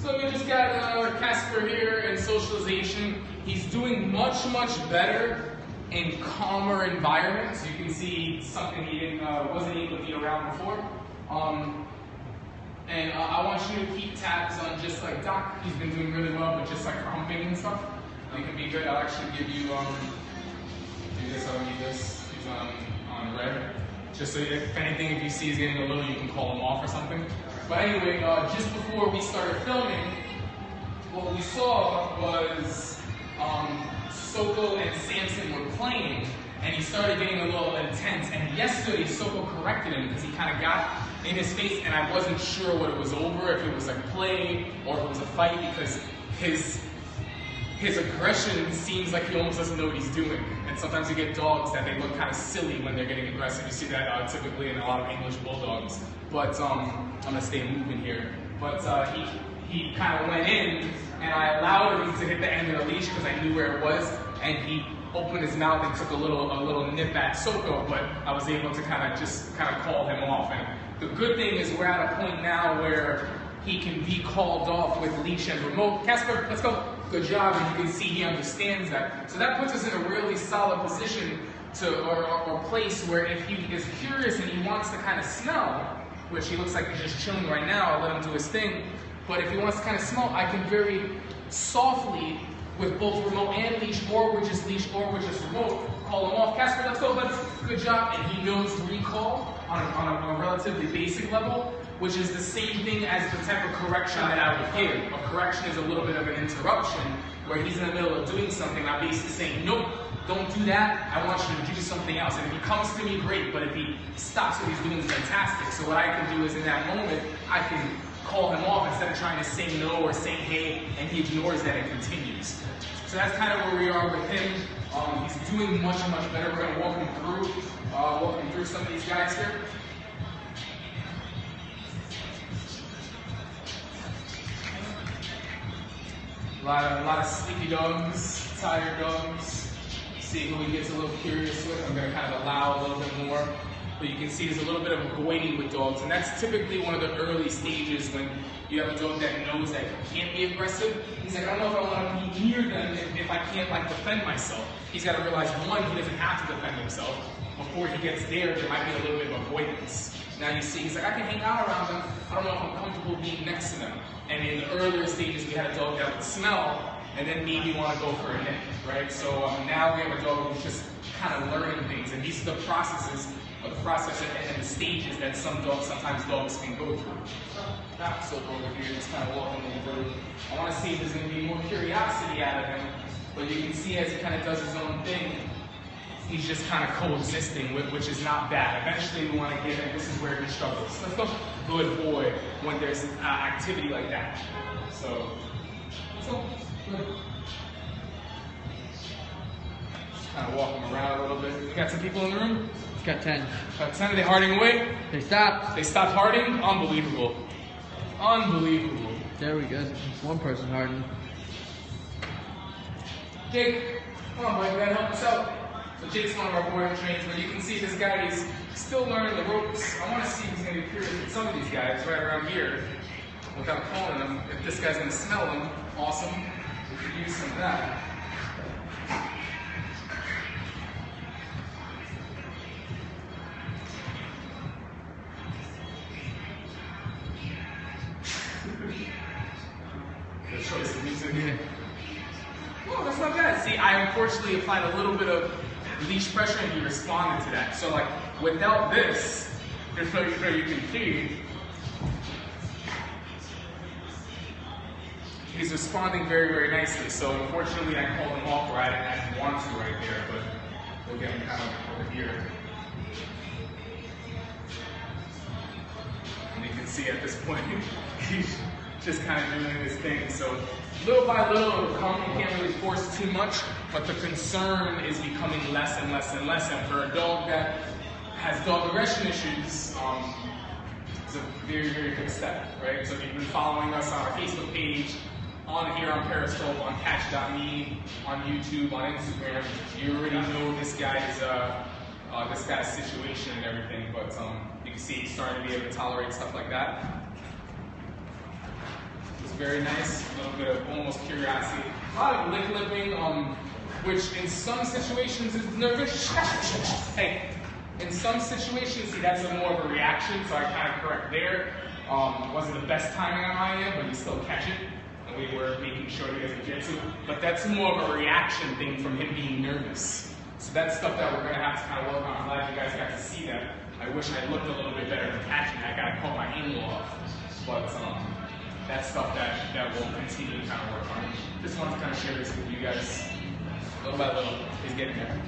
So we just got Casper here in socialization. He's doing much better in calmer environments. You can see something he wasn't able to be around before. And I want you to keep tabs on just like Doc. He's been doing really well, but just like humping and stuff. It can be good. I'll actually give you do this. I'll need this. He's on red. Just so if anything, if you see he's getting a little, you can call him off or something. But anyway, just before we started filming, what we saw was Soko and Samson were playing, and he started getting a little intense. And yesterday, Soko corrected him because he kind of got in his face, and I wasn't sure what it was over, if it was like play or if it was a fight, because his aggression seems like he almost doesn't know what he's doing. And sometimes you get dogs that they look kind of silly when they're getting aggressive. You see that typically in a lot of English bulldogs. But I'm gonna stay moving here. But he kind of went in, and I allowed him to hit the end of the leash because I knew where it was, and he opened his mouth and took a little nip at Soko, but I was able to kind of call him off. And the good thing is we're at a point now where he can be called off with leash and remote. Casper, let's go. Good job, and you can see he understands that. So that puts us in a really solid position or place where if he is curious and he wants to kind of smell, which he looks like he's just chilling right now, I'll let him do his thing. But if he wants to kind of smell, I can very softly, with both remote and leash, or with just leash, or with just remote, call him off. Casper, let's go, buddy. Good job. And he knows recall on a relatively basic level, which is the same thing as the type of correction that I would give. A correction is a little bit of an interruption, where he's in the middle of doing something. I'm basically saying, nope, don't do that. I want you to do something else. And if he comes to me, great. But if he stops what he's doing, it's fantastic. So what I can do is in that moment, I can call him off instead of trying to say no or say hey, and he ignores that and continues. So that's kind of where we are with him. He's doing much better. We're going to walk him through some of these guys here. A lot of sleepy dogs, tired dogs. See who he gets a little curious with. I'm going to kind of allow a little bit more. But you can see there's a little bit of avoiding with dogs, and that's typically one of the early stages when you have a dog that knows that he can't be aggressive. He's like, I don't know if I want to be near them if I can't like defend myself. He's got to realize, one, he doesn't have to defend himself. Before he gets there might be a little bit of avoidance. Now you see, he's like, I can hang out around them. I don't know if I'm comfortable being next to them. And in the earlier stages, we had a dog that would smell and then maybe want to go for a nip, right? So now we have a dog who's just kind of learning things, and these are the process and the stages that sometimes dogs can go through. So over here, just kind of walking him through. I want to see if there's going to be more curiosity out of him, but you can see as he kind of does his own thing, he's just kind of coexisting with, which is not bad. Eventually we want to get him, this is where he struggles. Let's go. Good boy when there's activity like that. So good. Just kind of walk him around a little bit. We got some people in the room? Got 10. Got 10. Are they harding away? They stopped. They stopped harding? Unbelievable. Unbelievable. There we go. One person hardened. Jake, come on, boy. You gotta help us out. So Jake's one of our boarding trainers, but you can see this guy is still learning the ropes. I want to see if he's going to be curious with some of these guys right around here without calling them. If this guy's going to smell them, awesome. We could use some of that. Good choice of music. Yeah. Well, that's not bad. See, I unfortunately applied a little bit of leash pressure and he responded to that. So like, without this, just so you can see, he's responding very nicely. So unfortunately, I called him off where I didn't want to right there, but we'll get him kind of over here. And you can see at this point, he's just kind of doing his thing. So little by little, it'll come. You can't really force too much, but the concern is becoming less and less. And for a dog that has dog aggression issues, it's a very good step, right? So if you've been following us on our Facebook page, on here on Periscope, on Catch.me, on YouTube, on Instagram, you already know this guy's situation and everything. But you can see he's starting to be able to tolerate stuff like that. It's very nice. A little bit of almost curiosity. A lot of lip-lipping, which in some situations is nervous. Hey, in some situations, see, that's more of a reaction, so I kind of correct there. Wasn't the best timing on my end, but you still catch it. And we were making sure he doesn't get to. But that's more of a reaction thing from him being nervous. So that's stuff that we're going to have to kind of work on. I'm glad you guys got to see that. I wish I looked a little bit better in catching that. I got to call my angle off. But that's stuff that we'll continue to kind of work on. Just wanted to kind of share this with you guys. Little by little, he's getting there.